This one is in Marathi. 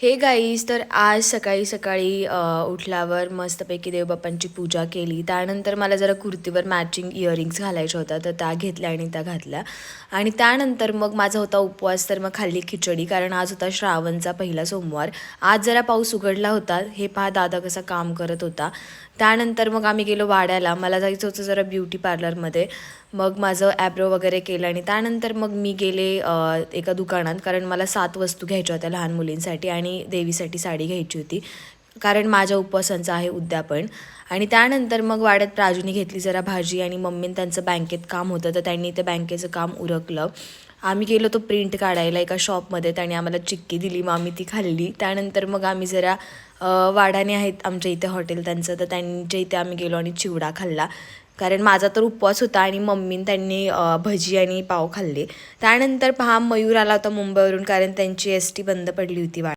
हे गाईज, तर आज सकाळी सकाळी उठल्यावर मस्तपैकी देवबाप्पांची पूजा केली. त्यानंतर मला जरा कुर्तीवर मॅचिंग इयरिंग्स घालायच्या होत्या, तर त्या घेतल्या आणि त्या घातल्या. आणि त्यानंतर मग माझा होता उपवास, तर मग खाल्ली खिचडी, कारण आज होता श्रावणचा पहिला सोमवार. आज जरा पाऊस उघडला होता. हे पहा दादा कसा काम करत होता. त्यानंतर मग आम्ही गेलो वाड्याला. मला जायचं होतं जरा ब्युटी पार्लरमध्ये. मग माझं ॲब्रो वगैरे केलं आणि त्यानंतर मग मी गेले एका दुकानात, कारण मला 7 वस्तू घ्यायच्या होत्या लहान मुलींसाठी आणि देवीसाठी साडी घ्यायची होती, कारण माझ्या उपवासांचं आहे उद्यापन. आणि त्यानंतर मग वाड्यात प्राजूने घेतली जरा भाजी आणि मम्मीने त्यांचं बँकेत काम होतं, तर त्यांनी ते बँकेचं काम उरकलं. आम्ही गेलो तो प्रिंट काढायला एका शॉपमध्ये. त्याने आम्हाला चिक्की दिली, मग आम्ही ती खाल्ली. त्यानंतर मग आम्ही जरा वाडाने आहेत आमच्या इथे हॉटेल त्यांचं, तर त्यांच्या इथे आम्ही गेलो आणि चिवडा खाल्ला, कारण माझा तर उपवास होता. आणि मम्मीने त्यांनी भजी आणि पाव खाल्ले. त्यानंतर पहा मयूर आला होता मुंबईवरून, कारण त्यांची ST बंद पडली होती